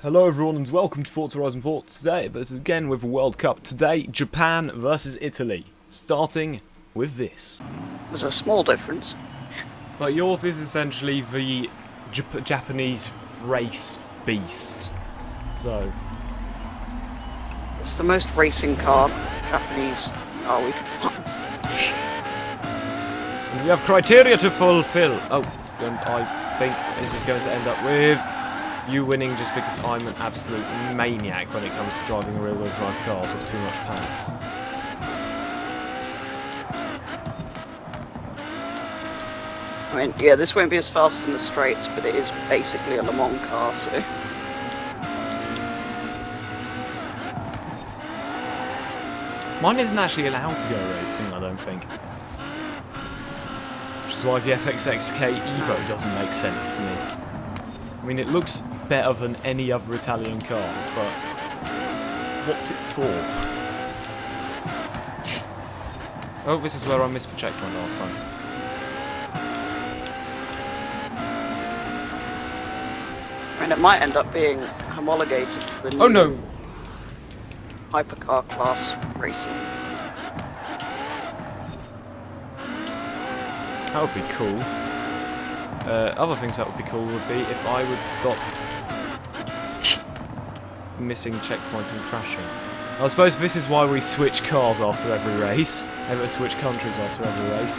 Hello everyone and welcome to Forza Horizon 4 today, but again with a World Cup. Today, Japan versus Italy, starting with this. There's a small difference. But yours is essentially the Japanese race beast. So... It's the most racing car Japanese car we can find. And we have criteria to fulfill. Oh, and I think this is going to end up with you winning just because I'm an absolute maniac when it comes to driving rear-wheel drive cars with too much power. I mean, yeah, this won't be as fast in the straights, but it is basically a Le Mans car, so... Mine isn't actually allowed to go racing, I don't think. Which is why the FX6K Evo doesn't make sense to me. I mean, it looks better than any other Italian car, but what's it for? Oh, this is where I missed the checkpoint last time. I mean, it might end up being homologated to the new... Oh no! hypercar class racing. That would be cool. Other things that would be cool would be if I would stop missing checkpoints and crashing. I suppose this is why we switch cars after every race. Switch countries after every race.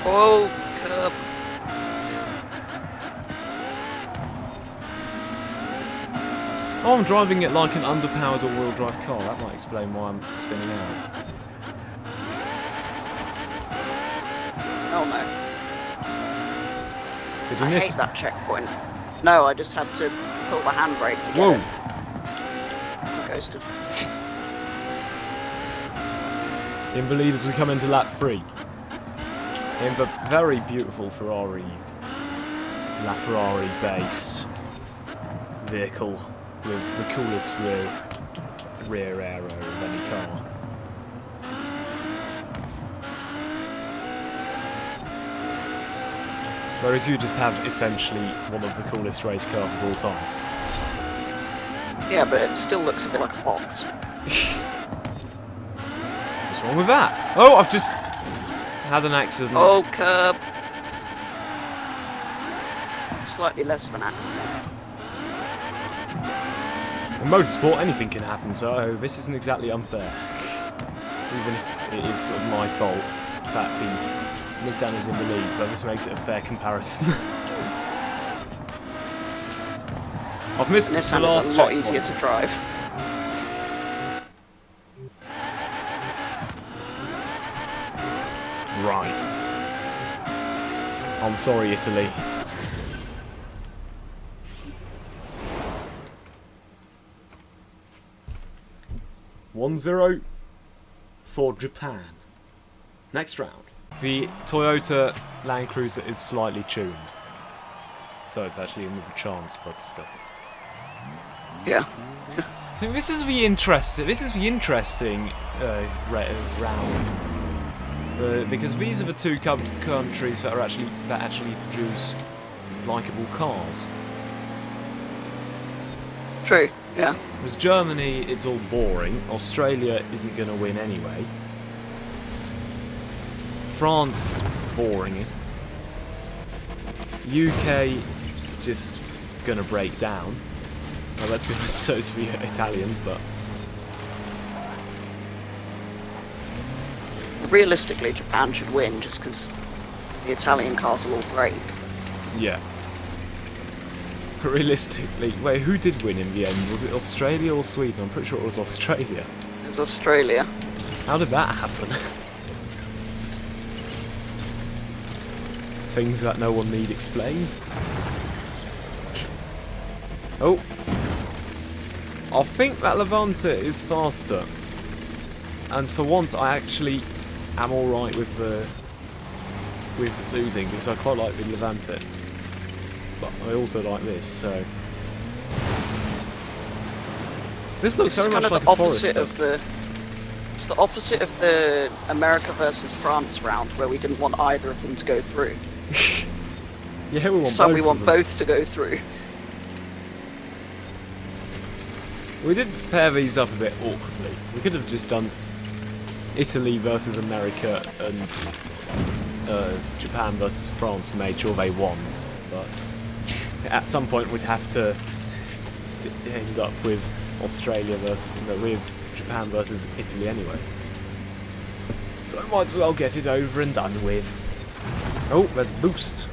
Oh, curb. Oh, I'm driving it like an underpowered all-wheel drive car. That might explain why I'm spinning out. Oh no. Did you I miss? hate that checkpoint. No, I just had to pull the handbrake to get Whoa! it. Ghosted. In the lead as we come into lap 3. In the very beautiful Ferrari, LaFerrari-based vehicle with the coolest rear aero of any car. Whereas you just have essentially one of the coolest race cars of all time. Yeah, but it still looks a bit like a box. What's wrong with that? Oh, I've just had an accident. Oh, curb. Slightly less of an accident. In motorsport, anything can happen, so this isn't exactly unfair. Even if it is sort of my fault that the Nissan is in the lead, but this makes it a fair comparison. I've missed the Nissan last is a lot checkpoint. easier to drive. Right. I'm sorry, Italy. (1-0) for Japan. Next round. The Toyota Land Cruiser is slightly tuned, so it's actually in with a chance, but still. Yeah. I think this is the interesting round, because these are the two countries that actually produce likeable cars. True, yeah. Whereas Germany, it's all boring. Australia isn't going to win anyway. France, boring. UK is just going to break down. Well, let's be honest, so is the Italians, but... Realistically, Japan should win just because the Italian cars are all great. Yeah. Realistically, wait, who did win in the end? Was it Australia or Sweden? I'm pretty sure it was Australia. It was Australia. How did that happen? Things that no one need explained. Oh. I think that Levante is faster. And for once I actually am alright with losing, because I quite like the Levante. But I also like this, so... This looks This is very kind much of like the a opposite forest. of the... It's the opposite of the America versus France round, where we didn't want either of them to go through. Yeah, we want This time both we of want them. both to go through. We did pair these up a bit awkwardly. We could have just done Italy versus America and Japan versus France, made sure they won. But at some point we'd have to end up with Australia versus with Japan versus Italy anyway. So I might as well get it over and done with. Oh, there's a boost.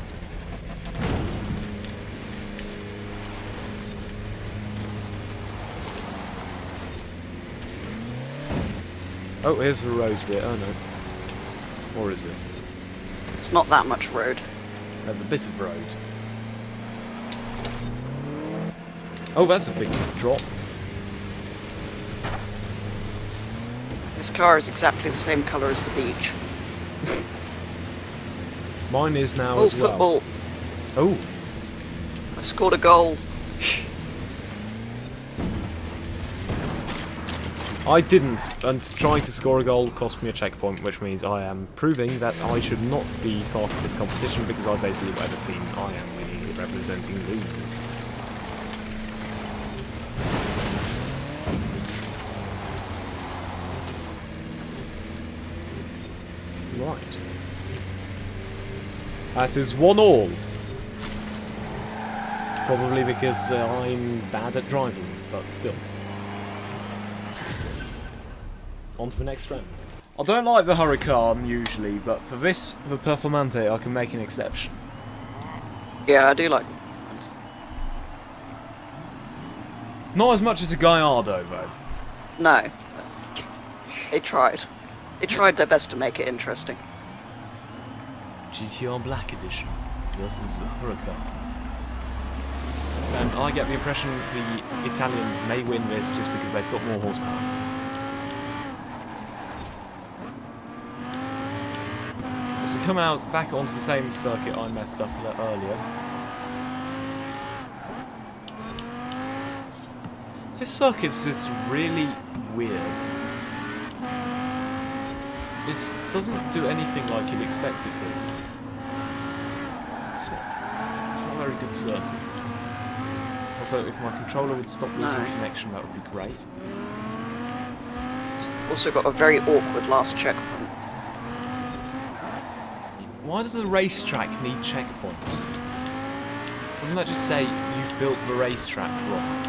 Oh, here's the road bit. Oh no. Or is it? It's not that much road. There's a bit of road. Oh, that's a big drop. This car is exactly the same colour as the beach. Mine is now Oh, as well. football. Oh, I scored a goal. I didn't, and trying to score a goal cost me a checkpoint, which means I am proving that I should not be part of this competition because I basically whatever team I am winning representing losers. Right. That is 1-1. Probably because I'm bad at driving, but still. On to the next round. I don't like the Huracan usually, but for this, the Performante, I can make an exception. Yeah, I do like. Not as much as a Gallardo, though. No. They tried. They tried their best to make it interesting. GTR Black Edition versus the Huracan. And I get the impression the Italians may win this just because they've got more horsepower. As we come out back onto the same circuit I messed up earlier. This circuit's just really weird. It doesn't do anything like you'd expect it to. It's not a very good circuit. Also, if my controller would stop losing connection, that would be great. Also got a very awkward last checkpoint. Why does the racetrack need checkpoints? Doesn't that just say you've built the racetrack wrong?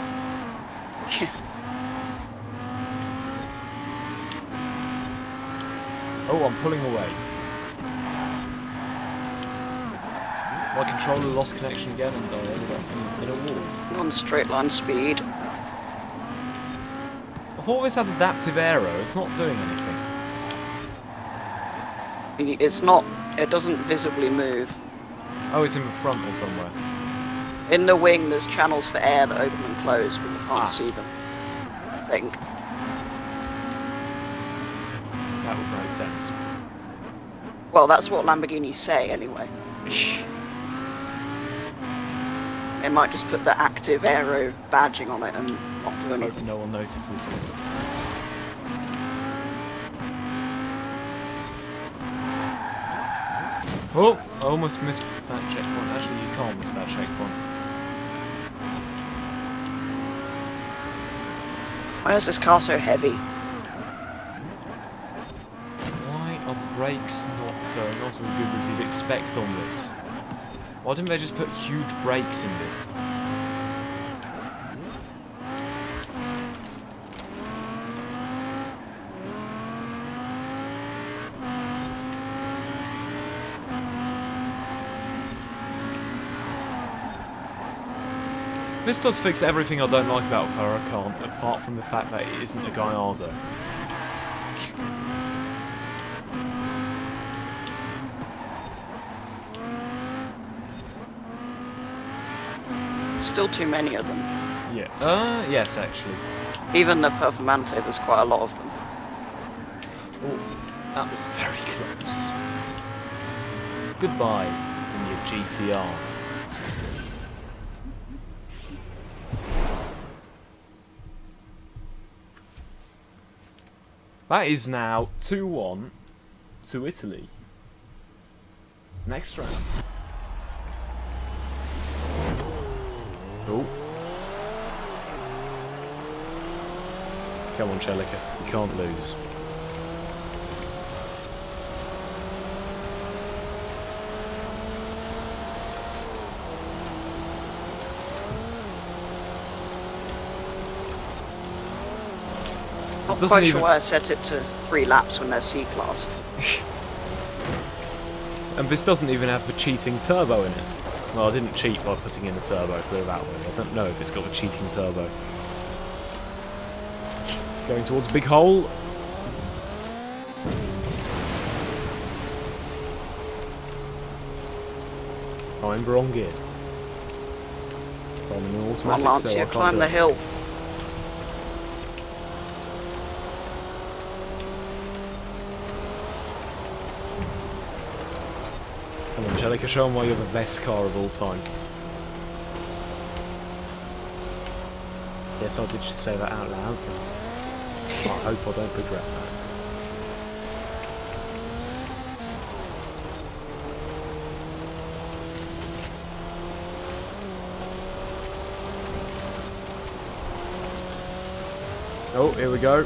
Oh, I'm pulling away. My controller lost connection again and I ended up in a wall. On straight line speed. I thought this had adaptive aero, it's not doing anything. It's not. It doesn't visibly move. Oh, it's in the front or somewhere. In the wing, there's channels for air that open and close, but you can't see them. I think. That would make sense. Well, that's what Lamborghinis say, anyway. They might just put the active aero badging on it and not do I anything. hope no one notices. Oh, I almost missed that checkpoint. Actually, you can't miss that checkpoint. Why is this car so heavy? Why are the brakes not as good as you'd expect on this? Why didn't they just put huge brakes in this? This does fix everything I don't like about Huracan, apart from the fact that it isn't a Gallardo. Still too many of them. Yeah. Yes, actually. Even the Performante, there's quite a lot of them. Oh, that was very close. Goodbye, in your GTR. That is now 2-1 to Italy. Next round. Oh. Come on, Celica. You can't lose. Not quite sure why I set it to 3 laps when they're C-Class. And this doesn't even have the cheating turbo in it. Well, I didn't cheat by putting in a turbo, put it that way. I don't know if it's got a cheating turbo. Going towards a big hole. I'm in the wrong gear. I'm in an automatic, Come on, Lance, so you I can't climb do the it. hill. Come on, Angelica, show them why you're the best car of all time. Yes, I did just say that out loud, guys. I hope I don't regret that. Oh, here we go.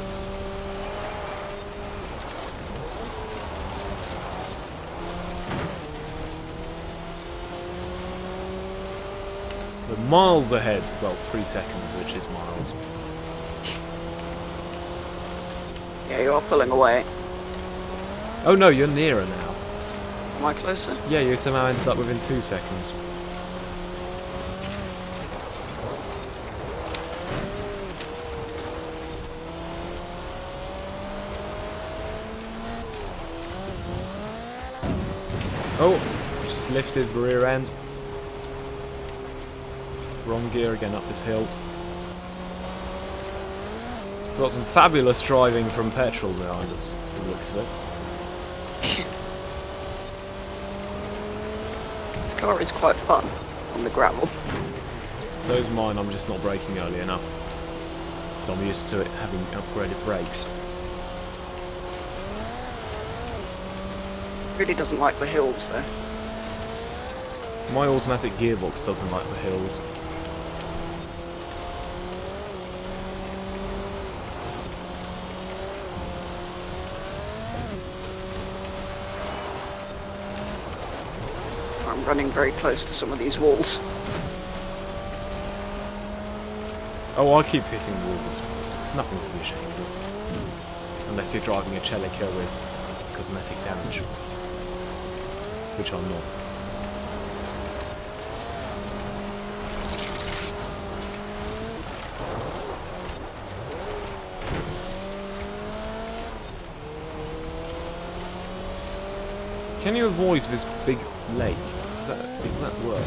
We're miles ahead. Well, 3 seconds, which is miles. Yeah, you are pulling away. Oh no, you're nearer now. Am I closer? Yeah, you somehow ended up within 2 seconds. Oh, just lifted the rear end. Wrong gear again up this hill. Got some fabulous driving from Petrol behind us, to the looks of it. This car is quite fun on the gravel. So is mine, I'm just not braking early enough. So I'm used to it having upgraded brakes. Really doesn't like the hills though. My automatic gearbox doesn't like the hills. I'm running very close to some of these walls. Oh, I keep hitting walls. It's nothing to be ashamed of. Unless you're driving a Celica with cosmetic damage. Which I'm not. Can you avoid this big lake? Does that work?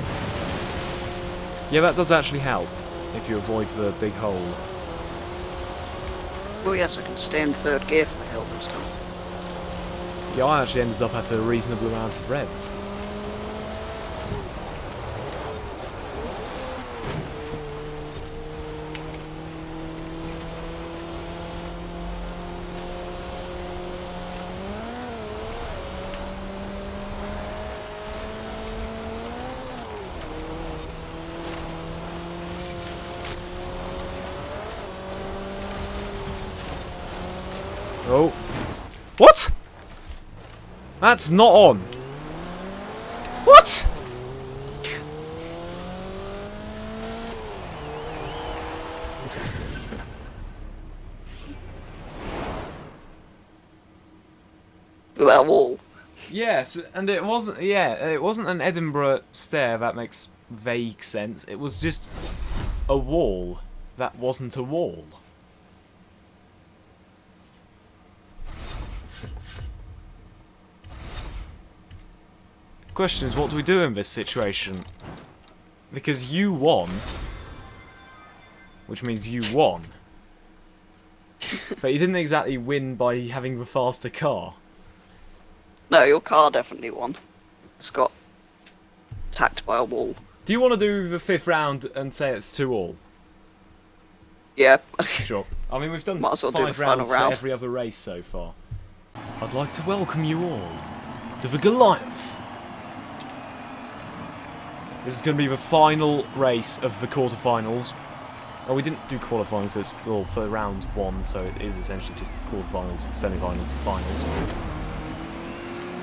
Yeah, that does actually help. If you avoid the big hole. Oh yes, I can stay in 3rd gear for the hill this time. Yeah, I actually ended up at a reasonable amount of revs. Oh. What? That's not on. What? That wall. Yes, and it wasn't. Yeah, it wasn't an Edinburgh stair. That makes vague sense. It was just a wall that wasn't a wall. Question is, what do we do in this situation? Because you won, which means you won. But you didn't exactly win by having the faster car. No, your car definitely won. It's got attacked by a wall. Do you want to do the 5th round and say it's 2-all? Yeah. Sure. I mean, we've done Might as well do 5 the final rounds round. for every other race so far. I'd like to welcome you all to the Goliath. This is going to be the final race of the quarterfinals. Oh, we didn't do qualifying, so it's all for round 1, so it is essentially just quarterfinals, semi-finals, finals.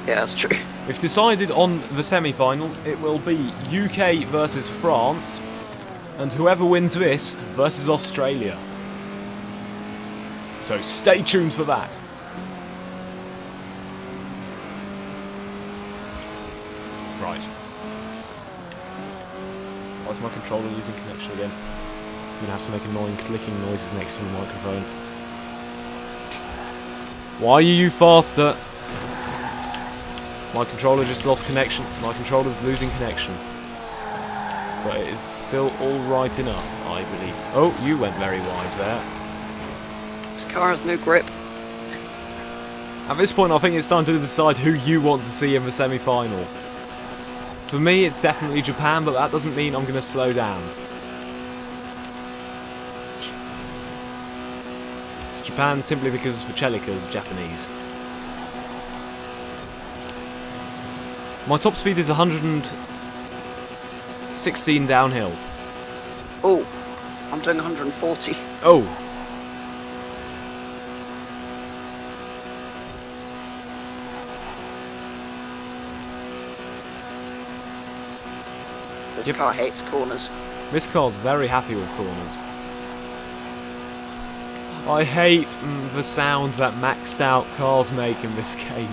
Yeah, that's true. We've decided on the semi-finals, it will be UK versus France, and whoever wins this versus Australia. So stay tuned for that. Right. Why is my controller losing connection again? I'm going to have to make annoying clicking noises next to the microphone. Why are you faster? My controller just lost connection. My controller's losing connection. But it is still alright enough, I believe. Oh, you went very wide there. This car has no grip. At this point, I think it's time to decide who you want to see in the semi-final. For me, it's definitely Japan, but that doesn't mean I'm going to slow down. It's Japan simply because Vachelica's Japanese. My top speed is 116 downhill. Oh, I'm doing 140. Oh! This car hates corners. This car's very happy with corners. I hate the sound that maxed out cars make in this game.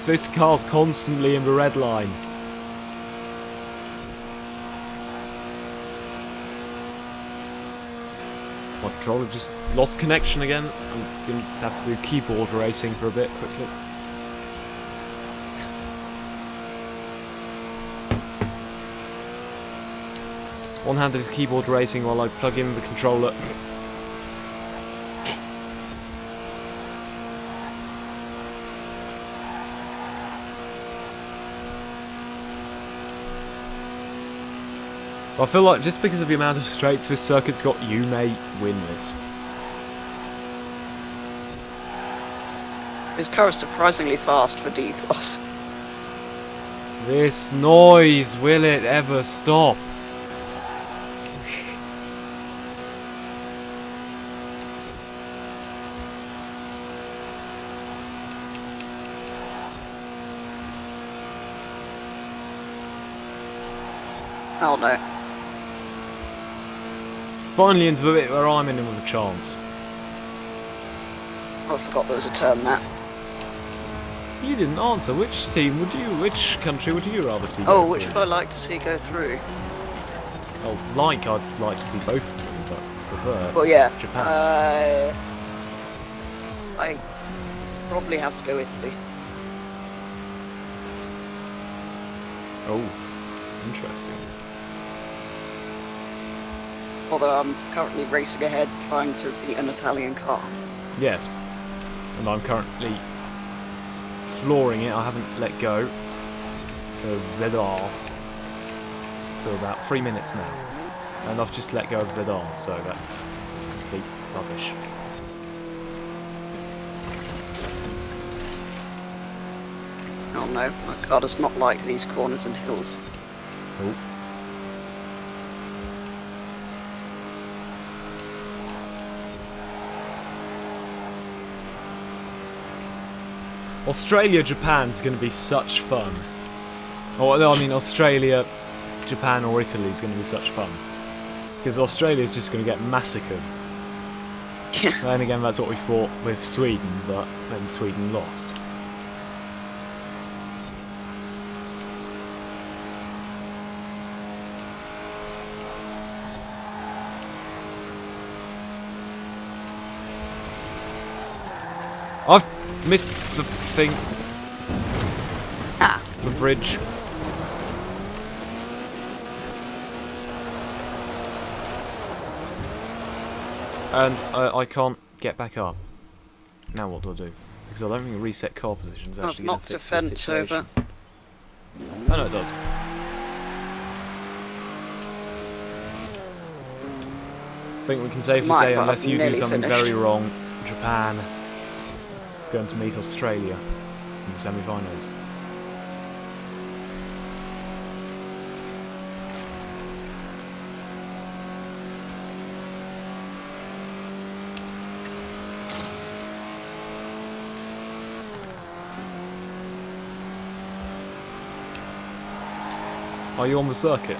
This car's constantly in the red line. My controller just lost connection again. I'm going to have to do keyboard racing for a bit quickly. One-handed keyboard racing while I plug in the controller. I feel like just because of the amount of straights this circuit's got, you may win this. This car is surprisingly fast for D-Class. This noise, will it ever stop? Oh no. Finally into the bit where I'm in with a chance. Oh, I forgot there was a turn there. You didn't answer. Which country would you rather see go Oh, which through? would I like to see go through? Oh, I'd like to see both of them, but prefer Well, yeah. Japan. I probably have to go Italy. Oh, interesting. Although I'm currently racing ahead trying to beat an Italian car. Yes. And I'm currently flooring it. I haven't let go of ZR for about 3 minutes now. And I've just let go of ZR, so that's complete rubbish. Oh no, my car does not like these corners and hills. Oh. Australia, Japan's going to be such fun. Or no, I mean Australia, Japan or Italy is going to be such fun. Because Australia's just going to get massacred. Yeah. Then again, that's what we fought with Sweden, but then Sweden lost. I've missed the thing. Ah. The bridge. And I can't get back up. Now what do I do? Because I don't think reset car positions I've actually going to knocked a fix the fence situation. over. Oh no, it does. I think we can safely Might, say, but unless I've you do nearly something finished. very wrong, Japan is going to meet Australia in the semi-finals. Are you on the circuit?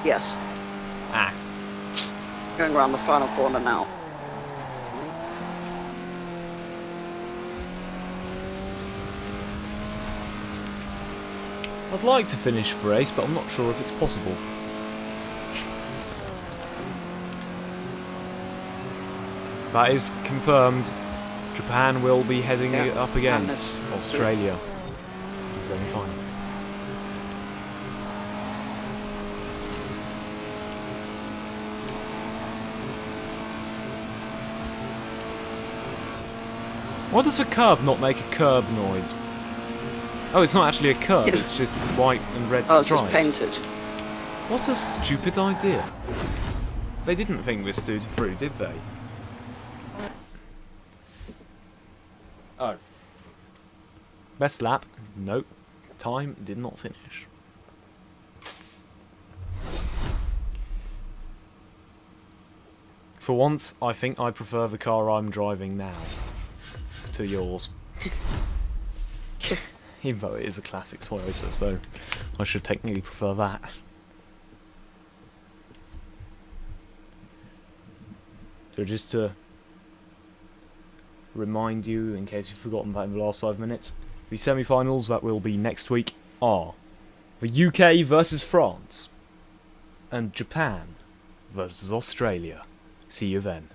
Yes. Ah. Going around the final corner now. I'd like to finish the race, but I'm not sure if it's possible. That is confirmed. Japan will be heading up against Australia in the semi-final. Why does the curb not make a curb noise? Oh, it's not actually a curb, it's just white and red stripes. Oh, it's just painted. What a stupid idea. They didn't think this dude through, did they? Oh. Best lap? Nope. Time did not finish. For once, I think I prefer the car I'm driving now to yours. Even though it is a classic Toyota, so I should technically prefer that. So just to remind you, in case you've forgotten that in the last 5 minutes, the semi-finals that will be next week are the UK versus France and Japan versus Australia. See you then.